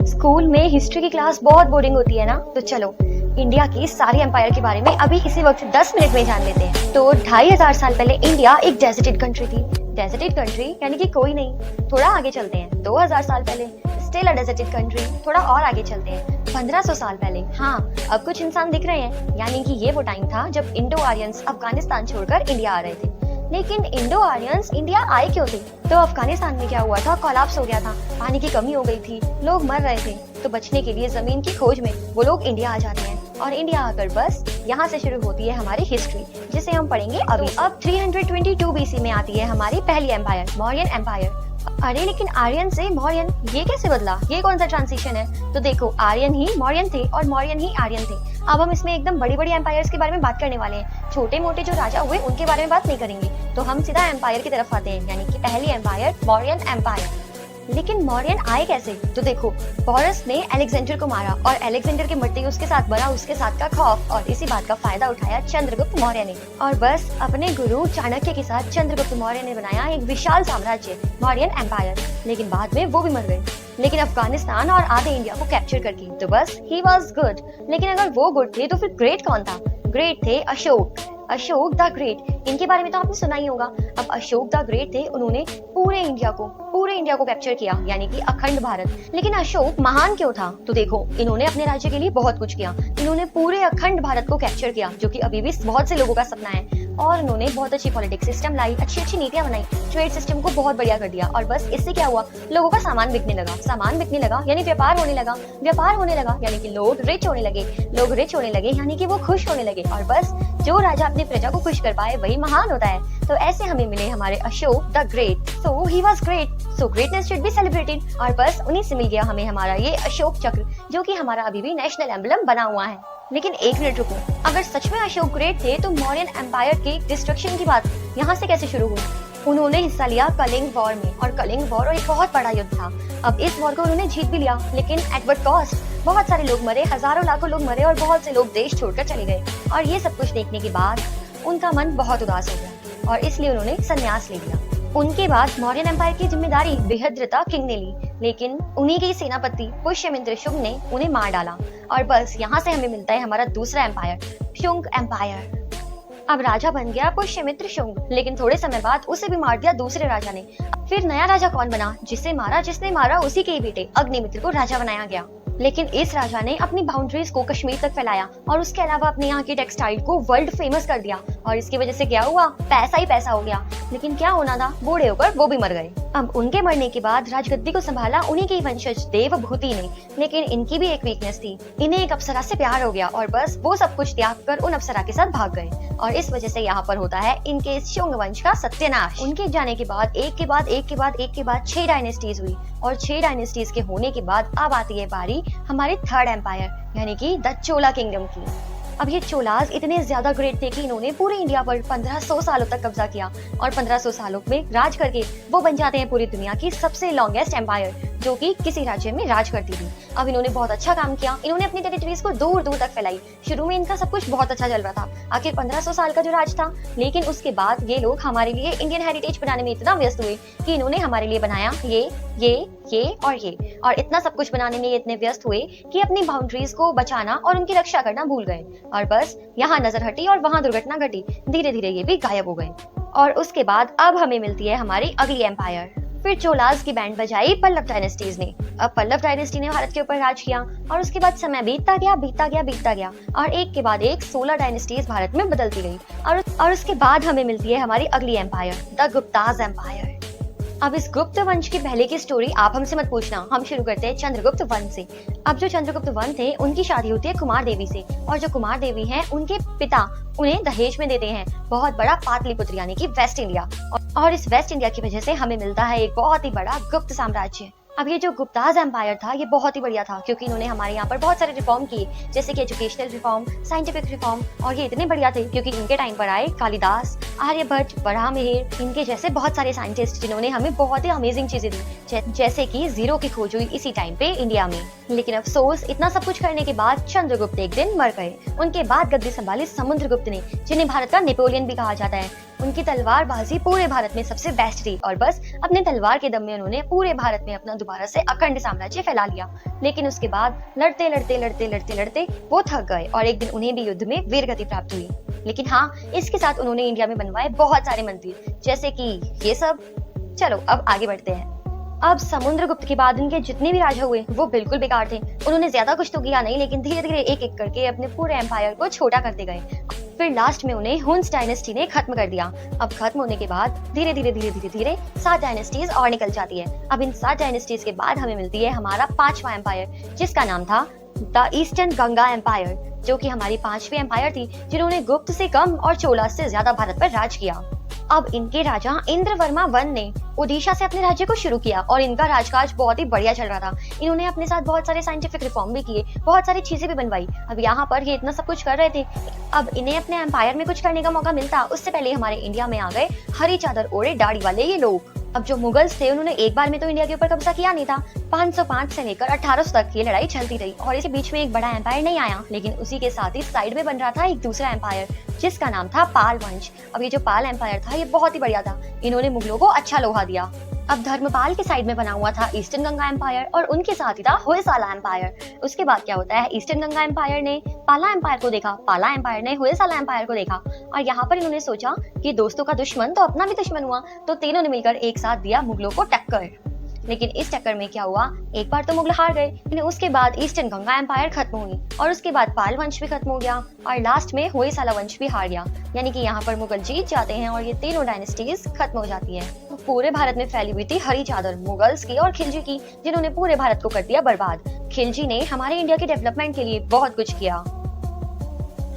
School में history की class बहुत बोरिंग होती है ना, तो चलो इंडिया की सारी एम्पायर के बारे में अभी इसी वक्त 10 मिनट में जान लेते हैं। तो 2500 साल पहले इंडिया एक डेजर्टेड कंट्री थी। डेजर्टेड कंट्री यानी कि कोई नहीं। थोड़ा आगे चलते हैं 2000 साल पहले, स्टिल अ डेजर्टेड कंट्री। थोड़ा और आगे चलते हैं 1500 साल पहले। हाँ, अब कुछ इंसान दिख रहे हैं, यानी कि ये वो टाइम था जब इंडो आर्यंस अफगानिस्तान छोड़कर इंडिया आ रहे थे। लेकिन इंडो आर्यंस इंडिया आए क्यों थे? तो अफगानिस्तान में क्या हुआ था, कोलैप्स हो गया था, पानी की कमी हो गई थी, लोग मर रहे थे। तो बचने के लिए जमीन की खोज में वो लोग इंडिया आ जाते हैं और इंडिया आकर बस यहाँ से शुरू होती है हमारी हिस्ट्री, जिसे हम पढ़ेंगे अभी। अब 322 बीसी में आती है हमारी पहली एम्पायर, मौर्यन एम्पायर। अरे लेकिन आर्यन से मौर्यन ये कैसे बदला? ये कौन सा ट्रांजिशन है? तो देखो, आर्यन ही मौर्यन थे और मौर्यन ही आर्यन थे। अब हम इसमें एकदम बड़ी बड़ी एम्पायर्स के बारे में बात करने वाले हैं। छोटे मोटे जो राजा हुए उनके बारे में बात नहीं करेंगे। तो हम सीधा एम्पायर की तरफ आते हैं, यानी कि पहली एम्पायर मौर्यन एम्पायर। लेकिन मौर्यन आए कैसे? तो देखो, पोरस ने अलेक्जेंडर को मारा और अलेक्जेंडर के मरते ही उसके साथ बना उसके साथ का खौफ, और इसी बात का फायदा उठाया चंद्रगुप्त मौर्य ने। और बस अपने गुरु चाणक्य के साथ चंद्रगुप्त मौर्य ने बनाया एक विशाल साम्राज्य, मौर्यन एम्पायर। लेकिन बाद में वो भी मर गए, लेकिन अफगानिस्तान और आधे इंडिया को कैप्चर करके। तो बस ही वॉज गुड। लेकिन अगर वो गुड थे तो फिर ग्रेट कौन था? ग्रेट थे अशोक, अशोक द ग्रेट। इनके बारे में तो आपने सुना ही होगा। अब अशोक द ग्रेट थे, उन्होंने पूरे इंडिया को कैप्चर किया, यानी कि अखंड भारत। लेकिन अशोक महान क्यों था? तो देखो, इन्होंने अपने राज्य के लिए बहुत कुछ किया। इन्होंने पूरे अखंड भारत को कैप्चर किया, जो कि अभी भी बहुत से लोगों का सपना है। और उन्होंने बहुत अच्छी पॉलिटिक्स सिस्टम लाई, अच्छी अच्छी नीतियां बनाई, ट्रेड सिस्टम को बहुत बढ़िया कर दिया। और बस इससे क्या हुआ, लोगों का सामान बिकने लगा, यानी व्यापार होने लगा, यानी कि लोग रिच होने लगे, यानी कि वो खुश होने लगे। और बस जो राजा अपनी प्रजा को खुश कर पाए वही महान होता है। तो ऐसे हमें मिले हमारे Ashok the great. So he was great, so greatness should be celebrated. और बस उन्हीं से मिल गया हमें हमारा ये अशोक चक्र, जो कि हमारा अभी भी नेशनल एम्बलम बना हुआ है। लेकिन एक मिनट रुको, अगर सच में अशोक ग्रेट थे तो मौर्यन एम्पायर के डिस्ट्रक्शन की बात यहाँ से कैसे शुरू हुई? उन्होंने हिस्सा लिया कलिंग वॉर में, और कलिंग वॉर एक बहुत बड़ा युद्ध था। अब इस वॉर को उन्होंने जीत भी लिया, लेकिन एट व्हाट कॉस्ट? बहुत सारे लोग मरे, हजारों लाखों लोग मरे, और बहुत से लोग देश छोड़कर चले गए। और ये सब कुछ देखने के बाद उनका मन बहुत उदास हो गया, और इसलिए उन्होंने संन्यास ले लिया। उनके बाद मौर्यन एम्पायर की जिम्मेदारी बृहद्रथा किंग ने ली, लेकिन उन्हीं के सेनापति पुष्यमित्र शुंग ने उन्हें मार डाला। और बस यहाँ से हमें मिलता है हमारा दूसरा एम्पायर, शुंग एम्पायर। अब राजा बन गया पुष्यमित्र शुंग, लेकिन थोड़े समय बाद उसे भी मार दिया दूसरे राजा ने। फिर नया राजा कौन बना? जिसने मारा उसी के ही बेटे अग्निमित्र को राजा बनाया गया। लेकिन इस राजा ने अपनी बाउंड्रीज को कश्मीर तक फैलाया, और उसके अलावा अपने यहाँ की टेक्सटाइल को वर्ल्ड फेमस कर दिया। और इसकी वजह से क्या हुआ? पैसा ही पैसा हो गया। लेकिन क्या होना था, बूढ़े होकर वो भी मर गए। अब उनके मरने के बाद राजगद्दी को संभाला उन्हीं के वंशज देवभूति ने। लेकिन इनकी भी एक वीकनेस थी, इन्हें एक अप्सरा से प्यार हो गया, और बस वो सब कुछ त्याग कर उन अप्सरा के साथ भाग गए। और इस वजह से यहाँ पर होता है इनके शुंग वंश का सत्यानाश। उनके जाने के बाद एक के बाद 6 डायनेस्टीज हुई, और 6 डायनेस्टीज के होने के बाद अब आती है बारी हमारी थर्ड एम्पायर, यानी कि द चोला किंगडम की। अब ये चोलाज इतने ज्यादा ग्रेट थे कि इन्होंने पूरे इंडिया पर 1500 सालों तक कब्जा किया, और 1500 सालों में राज करके वो बन जाते हैं पूरी दुनिया की सबसे लॉन्गेस्ट एम्पायर, जो कि किसी राज्य में राज करती थी। अब इन्होंने बहुत अच्छा काम किया, इन्होंने अपनी टेरिटरीज को दूर दूर तक फैलाई। शुरू में इनका सब कुछ बहुत अच्छा चल रहा था, आखिर 1500 साल का जो राज था। लेकिन उसके बाद ये लोग हमारे लिए इंडियन हेरिटेज बनाने में इतना व्यस्त हुए कि इन्होंने हमारे लिए बनाया ये और इतना सब कुछ बनाने में इतने व्यस्त हुए कि अपनी बाउंड्रीज को बचाना और उनकी रक्षा करना भूल गए। और बस यहाँ नजर हटी और वहाँ दुर्घटना घटी, धीरे धीरे ये भी गायब हो गए। और उसके बाद अब हमें मिलती है हमारी अगली एम्पायर। फिर चोलाज की बैंड बजाई पल्लव डायनेस्टीज ने। अब पल्लव डायनेस्टी ने भारत के ऊपर राज किया, और उसके बाद समय बीतता गया, और एक के बाद एक 16 डायनेस्टीज भारत में बदलती गई। और उसके बाद हमें मिलती है हमारी अगली एम्पायर, द गुप्ताज एम्पायर। अब इस गुप्त वंश की पहले की स्टोरी आप हमसे मत पूछना, हम शुरू करते हैं चंद्रगुप्त वंश से। अब जो चंद्रगुप्त वंश थे उनकी शादी होती है कुमार देवी से, और जो कुमार देवी हैं उनके पिता उन्हें दहेज में देते हैं बहुत बड़ा पाटलिपुत्र, यानी कि वेस्ट इंडिया। और इस वेस्ट इंडिया की वजह से हमें मिलता है एक बहुत ही बड़ा गुप्त साम्राज्य। अब ये जो गुप्ताज एम्पायर था ये बहुत ही बढ़िया था, क्योंकि इन्होंने हमारे यहाँ पर बहुत सारे रिफॉर्म किए, जैसे कि एजुकेशनल रिफॉर्म, साइंटिफिक रिफॉर्म। और ये इतने बढ़िया थे क्योंकि इनके टाइम पर आए कालिदास, आर्यभट्ट, वराहमिहिर, इनके जैसे बहुत सारे साइंटिस्ट जिन्होंने हमें बहुत ही अमेजिंग चीजें दी, जैसे कि जीरो की खोज हुई इसी टाइम पे इंडिया में। लेकिन अफसोस, इतना सब कुछ करने के बाद चंद्रगुप्त एक दिन मर गए। उनके बाद गद्दी संभाली समुद्रगुप्त ने, जिन्हें भारत का नेपोलियन भी कहा जाता है। उनकी तलवारबाजी पूरे भारत में सबसे बेस्ट थी और बस अपने तलवार के दम में उन्होंने पूरे भारत में अपना दोबारा से अखंड साम्राज्य फैला लिया। लेकिन उसके बाद लड़ते लड़ते लड़ते लड़ते लड़ते वो थक गए और एक दिन उन्हें भी युद्ध में वीरगति प्राप्त हुई। लेकिन हाँ, इसके साथ उन्होंने इंडिया में बनवाए बहुत सारे मंदिर, जैसे कि ये सब। चलो अब आगे बढ़ते हैं। अब समुद्रगुप्त के बाद इनके जितने भी राजा हुए वो बिल्कुल बेकार थे। उन्होंने ज्यादा कुछ तो किया नहीं, लेकिन धीरे धीरे एक एक करके अपने पूरे एम्पायर को छोटा करते गए। फिर लास्ट में उन्हें हुन्स डायनेस्टी ने खत्म कर दिया। अब खत्म होने के बाद धीरे धीरे धीरे धीरे धीरे 7 डायनेस्टीज और निकल जाती है। अब इन 7 डायनेस्टीज के बाद हमें मिलती है हमारा 5वां एम्पायर, जिसका नाम था द ईस्टर्न गंगा एम्पायर, जो कि हमारी 5वीं एम्पायर थी, जिन्होंने गुप्त से कम और चोला से ज्यादा भारत पर राज किया। अब इनके राजा इंद्रवर्मा वन ने ओडिशा से अपने राज्य को शुरू किया और इनका राजकाज बहुत ही बढ़िया चल रहा था। इन्होंने अपने साथ बहुत सारे साइंटिफिक रिफॉर्म भी किए, बहुत सारी चीजें भी बनवाई। अब यहाँ पर ये इतना सब कुछ कर रहे थे, अब इन्हें अपने एम्पायर में कुछ करने का मौका मिलता, उससे पहले हमारे इंडिया में आ गए हरी चादर ओढ़े दाढ़ी वाले ये लोग। अब जो मुगल्स थे उन्होंने एक बार में तो इंडिया के ऊपर कब्जा किया नहीं था। 505 से लेकर 1800 तक ये लड़ाई चलती रही और इसके बीच में एक बड़ा एम्पायर नहीं आया, लेकिन उसी के साथ ही साइड में बन रहा था एक दूसरा एम्पायर, जिसका नाम था पाल वंश। अब ये जो पाल एम्पायर था ये बहुत ही बढ़िया था, इन्होंने मुगलों को अच्छा लोहा दिया। अब धर्मपाल के साइड में बना हुआ था ईस्टर्न गंगा एम्पायर और उनके साथ ही था होयसाला एम्पायर। उसके बाद क्या होता है, ईस्टर्न गंगा एम्पायर ने पाला एम्पायर को देखा, पाला एम्पायर ने होयसाला एम्पायर को देखा और यहाँ पर इन्होंने सोचा कि दोस्तों का दुश्मन तो अपना भी दुश्मन हुआ, तो तीनों ने मिलकर एक साथ दिया मुगलों को टक्कर। लेकिन इस टक्कर में क्या हुआ, एक बार तो मुगल हार गए, लेकिन उसके बाद ईस्टर्न गंगा एम्पायर खत्म हुई और उसके बाद पाल वंश भी खत्म हो गया और लास्ट में होयसाला वंश भी हार गया। यानी कि यहाँ पर मुगल जीत जाते हैं और ये तीनों डायनेस्टीज खत्म हो जाती हैं। तो पूरे भारत में फैली हुई थी हरी चादर मुगल्स की और खिलजी की, जिन्होंने पूरे भारत को कर दिया बर्बाद। खिलजी ने हमारे इंडिया के डेवलपमेंट के लिए बहुत कुछ किया।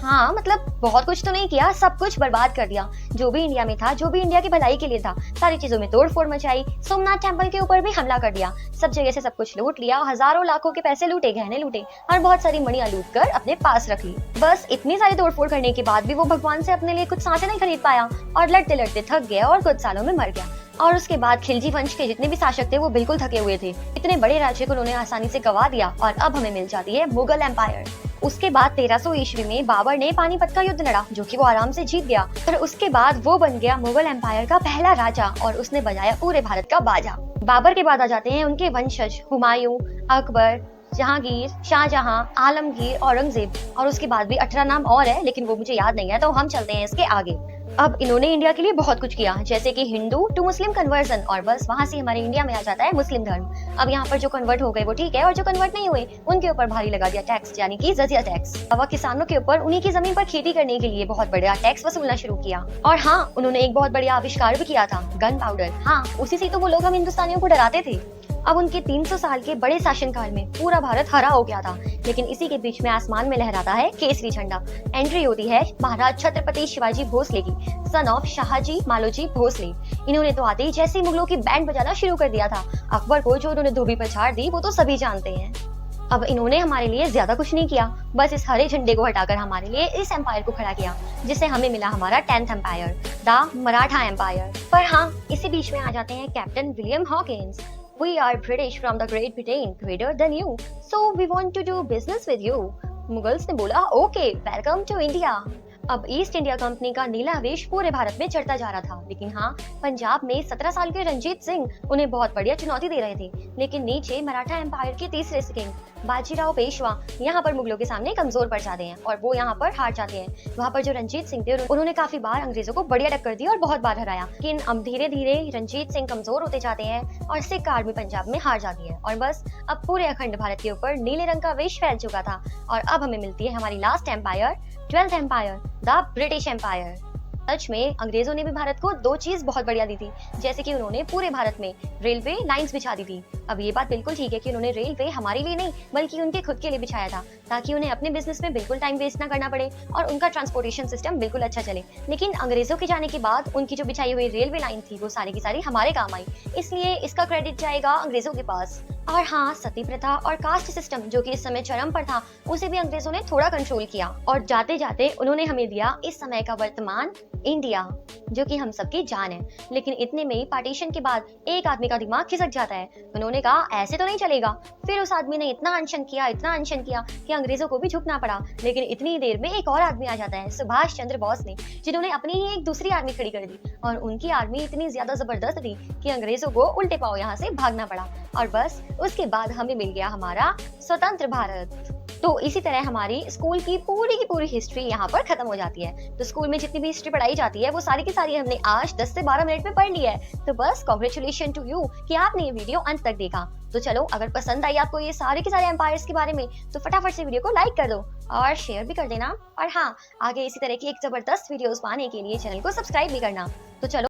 हाँ, मतलब बहुत कुछ तो नहीं किया, सब कुछ बर्बाद कर दिया। जो भी इंडिया में था, जो भी इंडिया की भलाई के लिए था, सारी चीजों में तोड़फोड़ मचाई। सोमनाथ टेम्पल के ऊपर भी हमला कर दिया, सब जगह से सब कुछ लूट लिया, हजारों लाखों के पैसे लूटे, गहने लूटे और बहुत सारी मणियां लूट कर अपने पास रख ली। बस इतनी सारी तोड़फोड़ करने के बाद भी वो भगवान से अपने लिए कुछ सांसें नहीं खरीद पाया और लड़ते लड़ते थक गया और कुछ सालों में मर गया। और उसके बाद खिलजी वंश के जितने भी शासक थे वो बिल्कुल थके हुए थे। इतने बड़े राज्य को उन्होंने आसानी से गवा दिया और अब हमें मिल जाती है मुगल एम्पायर। उसके बाद 1300 ईस्वी में बाबर ने पानीपत का युद्ध लड़ा, जो कि वो आराम से जीत गया और उसके बाद वो बन गया मुगल एम्पायर का पहला राजा और उसने बजाया पूरे भारत का बाजा। बाबर के बाद आ जाते हैं उनके वंशज हुमायूं, अकबर, जहांगीर, शाहजहां, आलमगीर, औरंगजेब और उसके बाद भी 18 नाम और है, लेकिन वो मुझे याद नहीं है, तो हम चलते हैं इसके आगे। अब इन्होंने इंडिया के लिए बहुत कुछ किया, जैसे कि हिंदू टू मुस्लिम कन्वर्जन और बस वहां से हमारे इंडिया में आ जाता है मुस्लिम धर्म। अब यहाँ पर जो कन्वर्ट हो गए वो ठीक है और जो कन्वर्ट नहीं हुए उनके ऊपर भारी लगा दिया टैक्स, यानी कि जजिया टैक्स। अब किसानों के ऊपर उन्हीं की जमीन पर खेती करने के लिए बहुत बड़ा टैक्स वसूलना शुरू किया। और हाँ, उन्होंने एक बहुत बढ़िया आविष्कार भी किया था, गन पाउडर। हाँ, उसी से तो वो लोग हम हिंदुस्तानियों को डराते थे। अब उनके 300 साल के बड़े शासनकाल में पूरा भारत हरा हो गया था, लेकिन इसी के बीच में आसमान में लहराता है केसरी झंडा। एंट्री होती है महाराज छत्रपति शिवाजी भोसले की, सन ऑफ शाहजी मालोजी भोसले। इन्होंने तो आते ही जैसे ही मुगलों की बैंड बजाना शुरू कर दिया था। अकबर को जो उन्होंने धोबी पर झाड़ दी वो तो सभी जानते हैं। अब इन्होंने हमारे लिए ज्यादा कुछ नहीं किया, बस इस हरे झंडे को हटाकर हमारे लिए इस एम्पायर को खड़ा किया, जिससे हमें मिला हमारा 10th empire, the Maratha empire. पर हाँ, इसी बीच में आ जाते हैं captain William Hawkins. We are British from the Great Britain, greater than you, so we want to do business with you. Mughals ने बोला ओके, वेलकम टू इंडिया। अब ईस्ट इंडिया कंपनी का नीला आवेश पूरे भारत में चढ़ता जा रहा था, लेकिन हाँ, पंजाब में 17 साल के रंजीत सिंह उन्हें बहुत बढ़िया चुनौती दे रहे थे। लेकिन नीचे मराठा एम्पायर के तीसरे किंग बाजीराव पेशवा यहाँ पर मुगलों के सामने कमजोर पड़ जाते हैं और वो यहाँ पर हार जाते हैं। वहाँ पर जो रंजीत सिंह थे उन्होंने काफी बार अंग्रेजों को बढ़िया टक्कर दी और बहुत बार हराया, लेकिन अब धीरे धीरे रंजीत सिंह कमजोर होते जाते हैं और सिख आर्मी पंजाब में हार जाती है और बस अब पूरे अखंड भारत के ऊपर नीले रंग का आवेश फैल चुका था और अब हमें मिलती है हमारी last empire, 12th empire, the British empire. सच में अंग्रेजों ने भी भारत को 2 चीज बहुत बढ़िया दी थी, जैसे कि उन्होंने पूरे भारत में रेलवे लाइंस बिछा दी थी। अब ये बात बिल्कुल ठीक है कि उन्होंने रेलवे हमारे लिए नहीं बल्कि उनके खुद के लिए बिछाया था, ताकि उन्हें अपने बिजनेस में बिल्कुल टाइम वेस्ट ना करना पड़े और उनका ट्रांसपोर्टेशन सिस्टम बिल्कुल अच्छा चले। लेकिन अंग्रेजों के जाने के बाद उनकी जो बिछाई हुई रेलवे लाइन थी वो सारी की सारी हमारे काम आई, इसलिए इसका क्रेडिट जाएगा अंग्रेजों के पास। और हाँ, सती प्रथा और कास्ट सिस्टम जो कि इस समय चरम पर था, उसे भी अंग्रेजों ने थोड़ा कंट्रोल किया और जाते जाते उन्होंने हमें दिया इस समय का वर्तमान इंडिया, जो कि हम सबकी जान है। लेकिन इतने में ही पार्टीशन के बाद एक आदमी का दिमाग खिसक जाता है। उन्होंने कहा ऐसे तो नहीं चलेगा। फिर उस आदमी ने इतना अनशन किया कि अंग्रेजों को भी झुकना पड़ा। लेकिन इतनी देर में एक और आदमी आ जाता है, सुभाष चंद्र बोस ने, जिन्होंने अपनी ही एक दूसरी आर्मी खड़ी कर दी और उनकी आर्मी इतनी ज्यादा जबरदस्त थी कि अंग्रेजों को उल्टे पांव यहाँ से भागना पड़ा। और बस उसके बाद हमें मिल गया हमारा स्वतंत्र भारत। तो इसी तरह हमारी स्कूल की पूरी हिस्ट्री यहाँ पर खत्म हो जाती है। तो स्कूल में जितनी भी हिस्ट्री पढ़ाई जाती है वो सारी की सारी हमने आज 10 से 12 मिनट में पढ़ ली है। तो बस कॉन्ग्रेचुलेशन टू यू कि आपने ये वीडियो अंत तक देखा। तो चलो, अगर पसंद आई आपको ये सारे के सारे एम्पायर्स के बारे में तो फटाफट से वीडियो को लाइक कर दो और शेयर भी कर देना। और हाँ, आगे इसी तरह की एक जबरदस्त वीडियोस पाने के लिए चैनल को सब्सक्राइब भी करना। तो चलो।